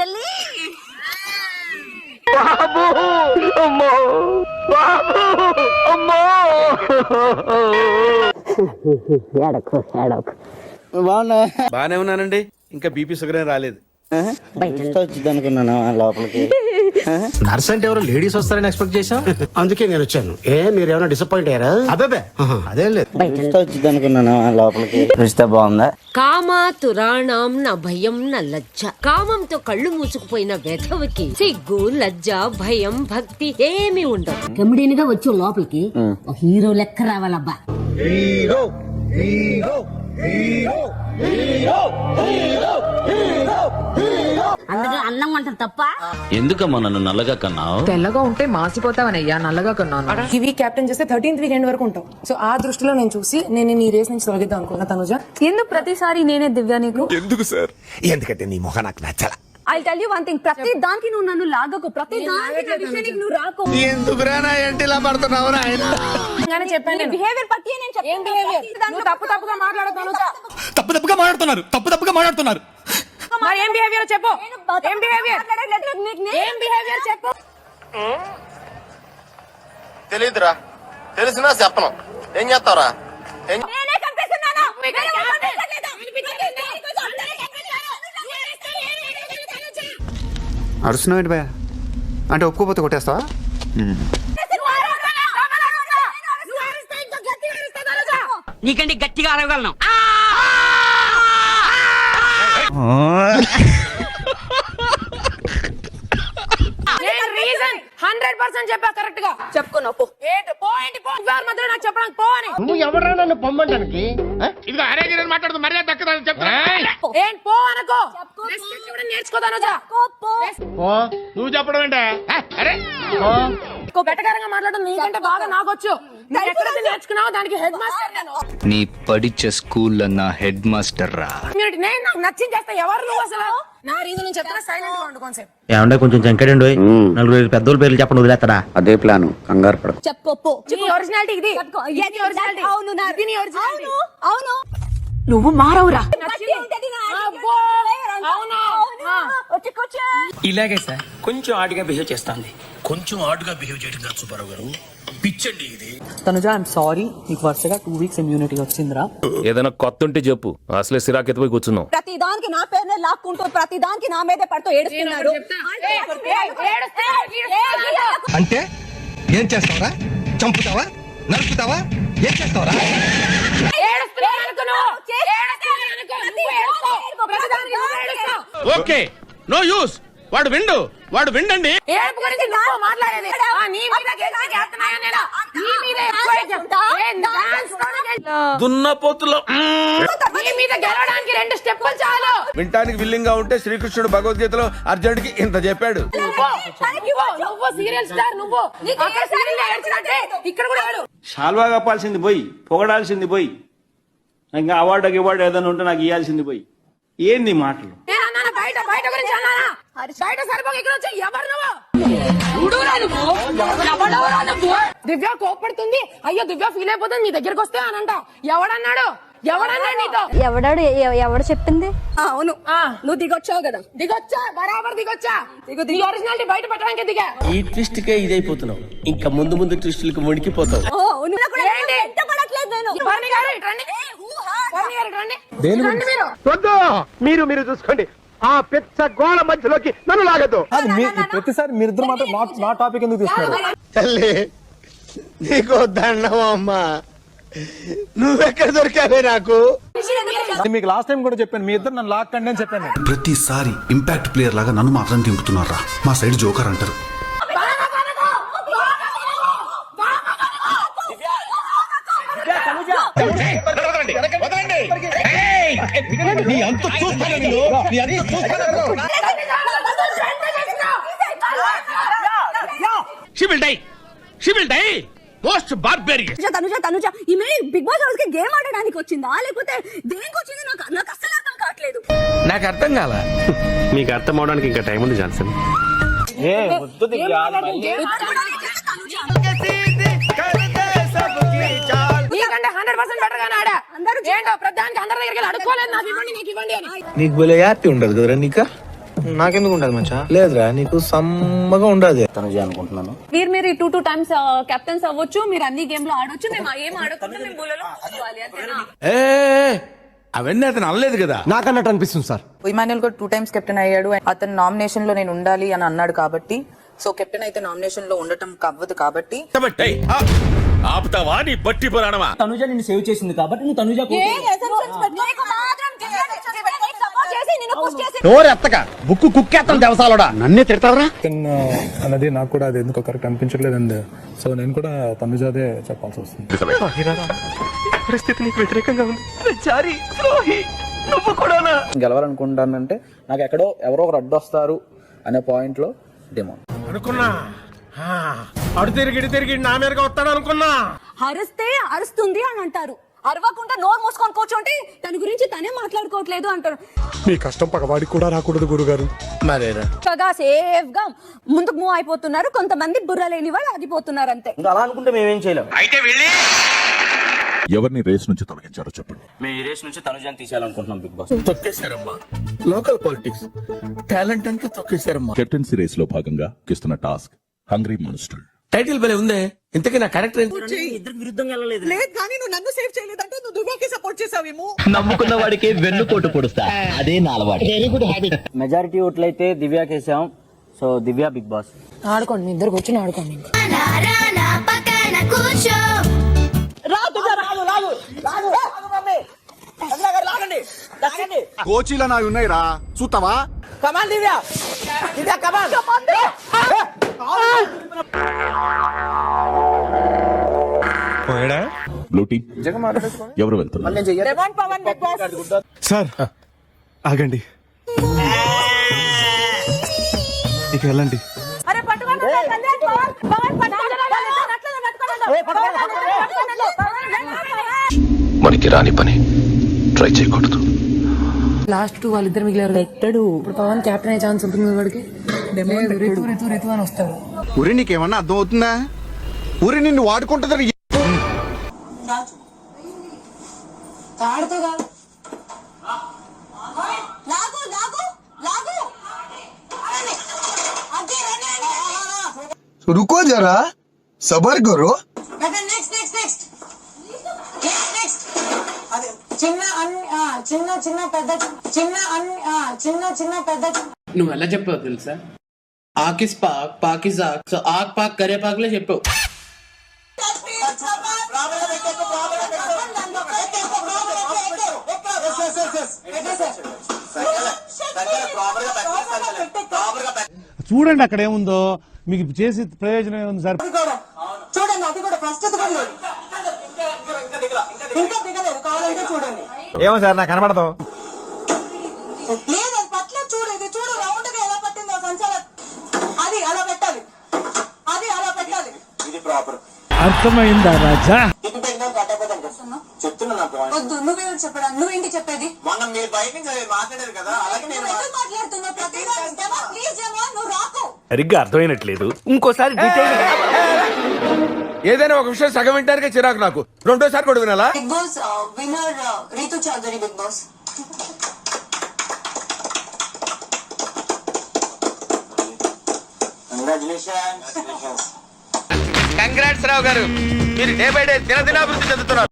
తల్లి. బాబు అమ్మో, బాబు అమ్మో. ఏడకు ఏడకు. బానే ఉన్నానండి. ఇంకా బీపీ షుగర్ ఏం రాలేదు. వచ్చింది అనుకున్నాను లోపలికి. నర్స్ అంటే ఎవరు లేడీస్ వస్తారని ఎక్స్పెక్ట్ చేశాం, అందుకే నేను వచ్చాను. మీరు ఏమైనా డిసప్పాయింట్ అయ్యారా? అదే అదేం లేదు. వచ్చింది అనుకున్నాను లోపలికి. రుచితే బాగుందా? కామాతురాణం నా భయం నా లజ్జ. కామంతో కళ్ళు మూసుకుపోయిన వెధవకి సిగ్గు లజ్జ భయం భక్తి ఏమీ ఉండవు. కమెడీన్ గా వచ్చావు లోపలికి, ఒక హీరో లెక్క రావాలబ్బా. అందుకే అన్నం వంటది తప్ప. ఎందుకమ్మా నన్ను నల్లగా కన్నావు? తెల్లగా ఉంటే మాసిపోతావనయ్యా, నల్లగా కన్నాను. ఈ వీక్ కెప్టెన్ చేస్తే 13th వీకెండ్ వరకు ఉంటావు. సో ఆ దృష్టిలో నేను చూసి నేను నీ రేస్ నుంచి తొలగిద్దాం అనుకున్నా. తనుజ, ఎందుకు ప్రతిసారి నేనే దివ్య నీకు? ఎందుకు సార్? ఎందుకంటే నీ మొహం నాకు నచ్చల. I tell you one thing, ప్రతి దానికి నువ్వు నన్ను లాగకు, ప్రతి దానికి నా విషయానికి నువ్వు రాకు. ఎందుకురా నా ఏంటి ఇలా పడుతున్నావు ఆయన? చెప్పాను నేను బిహేవియర్ పట్టి నేను చెప్పాను. ఏం బిహేవియర్? నువ్వు తప్పుగా మాట్లాడుతున్నాను. తప్పుగా మాట్లాడుతున్నారు. మరి ఏం బిహేవియర్ చెప్పు? ఏం బిహేవియర్? ఏం బిహేవియర్ చెప్పు? తెలీదురా, తెలిసినా చెప్పను. ఏం చేస్తావురా? నేనే కనిపిస్తున్నాను. అరుస్తున్నావు ఏంటి భయ? అంటే ఒప్పుకోపోతే కొట్టేస్తావా? నీకంటే గట్టిగా అరవగలను. రీజన్ 100% చెప్పా కరెక్ట్ గా. చెప్పుకున్నా పో. మధ్యలో నాకు చెప్పడానికి పో అని. నువ్వు ఎవరా నన్ను పొమ్మంటానికి? ఇదిగో అరే గిరని మాట్లాడుతూ మర్యాద దక్కదని చెప్తా. ఏం పో అనుకో. నేర్చుకోదాను. నువ్వు చెప్పడం ఏంటే? అరే వెటకారంగా మాట్లాడడం నీకంటే బాగా నాకొచ్చు. నువ్వు ఎక్కడైతే నేర్చుకున్నావో దానికి హెడ్ మాస్టర్ నేను. నీ పడిచే స్కూల్లో నా హెడ్ మాస్టర్ రా. నేను నాకు నచ్చింది చేస్తా. ఎవరు నువ్వు అసలు? నా రీజన్ నేను చెప్తా, సైలెంట్ గా ఉండు కొంచెం. ఏమంటే కొంచెం జంకడండి, నలుగురు పెద్దోళ్ళ పేర్లు చెప్పండి, వదిలేస్తాడా? అదే ప్లాన్, కంగారు పడకు. చెప్పు. నీ ఒరిజినాలిటీ ఇది. ఇది ఒరిజినాలిటీ. అవును, నాది నీ ఒరిజినాలిటీ. అవును, నువ్వు మారవురా. ఇలాగే సార్ కొంచెం ఆడిగా బిహేవ్ చేస్తాంది. కొంచెం ఆడుగా బిహేవ్ చేయడం కాదు సుబ్బారావు గారు, పిచ్చండి ఇది. తనుజ, ఐఎమ్ సారీ, నీకు వరుసగా 2 weeks ఇమ్యూనిటీ వచ్చిందిరా. ఏదైనా కొత్త ఉంటే చెప్పు, అసలే సిరాకెత్తిపోయి కూర్చున్నావు. ప్రతి దానికి నా పేరునే లాక్కుంటూ ప్రతి దానికి నా మీదే పడుతూ ఏడుస్తున్నారు. అంటే ఏం చేస్తావరా? చంపుతావా? నరుకుతావా? ఏం చేస్తావరా? Okay, no use. వాడు విండండి. ఏడుపు గురించి నువ్వు మాట్లాడేది. నీ మీద గెలిచి చేస్తున్నాయా నేను? నీ మీద ఎక్కువ చెప్తా. దున్నపోతులో నీ మీద గెలవడానికి 2 స్టెప్పులు చాలు. వింటానికి విల్లింగ్ గా ఉంటే శ్రీకృష్ణుడు భగవద్గీతలో అర్జునుడికి ఇంత చెప్పాడు. నువ్వు సీరియల్ స్టార్. నువ్వు ఇక్కడ కూడా షాల్వా కప్పాల్సింది పోయి, పొగడాల్సింది పోయి, ఇంకా అవార్డు ఏదైనా ఉంటే నాకు ఇవ్వాల్సింది పోయి. ఏంది మాటలు? బయట గురించి అన్నానా? బయట సరిపోక ఇక్కడ వచ్చి ఎవరు నువ్వు? దివ్య కోప్పడుతుంది. అయ్యో దివ్య ఫీల్ అయిపోతుంది నీ దగ్గరకు వస్తే అనంట. ఎవడన్నాడు నీతో? ఎవడు చెప్పింది? అవును, నువ్వు దిగొచ్చావు కదా. బరాబర్ దిగొచ్చా. నీ ఒరిజినాలిటీ బయట పెట్టడానికి దిగా. ఈ ట్విస్ట్ కే ఇదైపోతున్నావు, ఇంకా ముందు ట్విస్టులకు వణికిపోతావు. మీరు చూసుకోండి. ఆ పెద్ద గోళ మధ్యలోకి నన్ను లాగదు. ప్రతిసారి మీరిద్దరు మాత్రం నా టాపిక్ ఎందుకు తీసుకున్నారు? తల్లి నీకు దండం అమ్మా, నువ్వెక్కడ దొరికావే నాకు? మీకు లాస్ట్ టైం కూడా చెప్పాను, మీ ఇద్దరు నన్ను లాక్కండి అని చెప్పాను. ప్రతిసారి ఇంపాక్ట్ ప్లేయర్ లాగా నన్ను మాత్రం దింపుతున్నారా? మా సైడ్ జోకర్ అంటారు. తనుజ ఈమె బిగ్ బాస్ హౌస్ కి గేమ్ ఆడడానికి వచ్చిందా లేకపోతే దేనికి వచ్చింది? నాకు అసలు అర్థం కావట్లేదు. నాకు అర్థం కాల. మీకు అర్థం అవడానికి ఇంకా టైం ఉంది జాన్సన్. నీకంటే 100% బెటర్ గానే ఆడా. ఏంటో ప్రధానికి అందరి దగ్గరికి అడుక్కోలేదు. నాకు ఇవ్వండి అని. నీకు భలే హ్యాపీ ఉండదు కదరా? నీకు నాకెందుకు ఉండదు మచ్చా? లేదురా, నీకు సమ్మగా ఉండదు. మీరు 2 times కెప్టెన్స్ అవ్వచ్చు, మీరు అన్ని గేమ్ లో ఆడొచ్చు, మేము ఏం ఆడకుండా మేము బుల్లలో కూర్చోవాలి అంతేనా? అవన్నీ అతను అనలేదు కదా. నాకన్నట్టు అనిపిస్తుంది సార్. ఇమాన్యుల్ కూడా 2 times కెప్టెన్ అయ్యాడు. అతను నామినేషన్ లో నేను ఉండాలి అని అన్నాడు కాబట్టి, సో కెప్టెన్ అయితే నామినేషన్ లో ఉండటం అవ్వదు కాబట్టి. ఆపుతావా నీ బట్టి పురాణమా? తనుజ నిన్ను సేవ్ చేసింది కాబట్టి నువ్వు తనుజ నోరెత్తక బుక్కు కుక్కేస్తాను దేవసాలోడా. నన్నే తిడతావరా? అన్నది నాకు కూడా అది ఎందుకో కరెక్ట్ అనిపించట్లేదండి. సో నేను కూడా తనుజాదే చెప్పాల్సి వస్తుంది. పరిస్థితి నీకు వ్యతిరేకంగా ఉంది. నువ్వు కూడా గెలవాలనుకుంటానంటే నాకు ఎక్కడో ఎవరో ఒకరు అడ్డొస్తారు అనే పాయింట్ లో డెమో అనుకున్నా. అడు తిరిగి నా మీదగా వస్తాడు అనుకున్నా. అరిస్తే అరుస్తుంది అని అంటారు, అరవకుండా నోరు మూసుకొని కూర్చోంటే తన గురించి తనే మాట్లాడుకోవట్లేదు అంటారు. మీ కష్టం పగవాడికి కూడా రాకూడదు గురుగారు. మరేరా చక్కగా సేఫ్ గా ముందుకు మూవ్ అయిపోతున్నారు. కొంతమంది బుర్ర లేని వాళ్ళు ఆగిపోతున్నారు అంతే. అలా అనుకుంటే మేమేం చేయలేం. అయితే వెళ్ళి ఎవరిని రేస్ నుంచి తొలగించారో చెప్పండి. మేము ఈ రేస్ నుంచి తనుజాని తీసేయాలనుకుంటున్నాం బిగ్ బాస్. తొక్కేశారమ్మా. లోకల్ పాలిటిక్స్ టాలెంట్ అంతా తొక్కేశారమ్మా. కెప్టెన్సీ రేస్ లో భాగంగా ఇస్తున్న టాస్క్ హంగ్రీ మాన్స్టర్. టైటిల్ భలే ఉందే. ఇంతకీ నా క్యారెక్టర్ ఏంటి? ఇద్దరికి విరుద్ధంగా వెళ్ళలేదు. నమ్ముకున్న వాడికి వెన్నుపోటు పొడుస్తా. అదే నా అలవాటు. మెజారిటీ ఓట్లయితే దివ్యాకి వేసాం. సో దివ్య బిగ్ బాస్. ఆడుకోండి, ఇద్దరు కూర్చొని ఆడుకోండి. కోచీల నా ఉన్నాయిరా చూస్తావా? బ్లూ టీమ్ ఎవరు వెళ్తున్నారు? సార్ ఆగండి, ఇక వెళ్ళండి. మనకి రాని పని ట్రై చేయకూడదు. లాస్ట్ 2 వాళ్ళిద్దరు మిగిలారు. పెట్టాడు. ఇప్పుడు పవన్ కెప్టెన్ అయ్యే ఛాన్స్ ఉంటుంది వాడికి. రితు అని వస్తాడు. ఊరి నీకేమన్నా అర్థం అవుతుందా? ఊరి నిన్ను వాడుకుంటుందని. రుకో జరా సబర్ కరో. నువ్వు ఎలా చెప్పావు తెలుసా? ఆకిస్ పాక్ పాకిజాక్. సో ఆక్ పాక్ కరే పాక్లే చెప్పావు. చూడండి అక్కడ ఏముందో, మీకు చేసి ప్రయోజనం ఏముంది సార్? చూడండి, అది కూడా ఫస్ట్ ఇంకా దిగలేదు, కావాలంటే చూడండి. ఏమో సార్ నాకు కనబడదు. లేదు, పట్ల చూడు, ఇది చూడు రౌండ్ గా ఎలా పట్టిందో సంచాల. అది అలా పెట్టాలి, అది అలా పెట్టాలి. ఇది ప్రాపర్. అర్థమైందా రాజా? వద్దు, నువ్వే చెప్పడా? నువ్వేంటి చెప్పేది? మొన్న మీరు బయట నుంచి మాట్లాడారు కదా, అలాగే నేను మాట్లాడుతున్నావు. ప్లీజ్ నువ్వు రాకు. సరిగ్గా అర్థమైనట్లేదు. ఇంకోసారి ఏదైనా ఒక విషయం సగం వింటానికే చిరాకు నాకు. రెండోసారి కూడా వినాలా? Big boss winner Ritu Chaudhary. Big boss congrats Rao garu, మీరు డే బై డే దినదినాభివృద్ధి చెందుతున్నారు.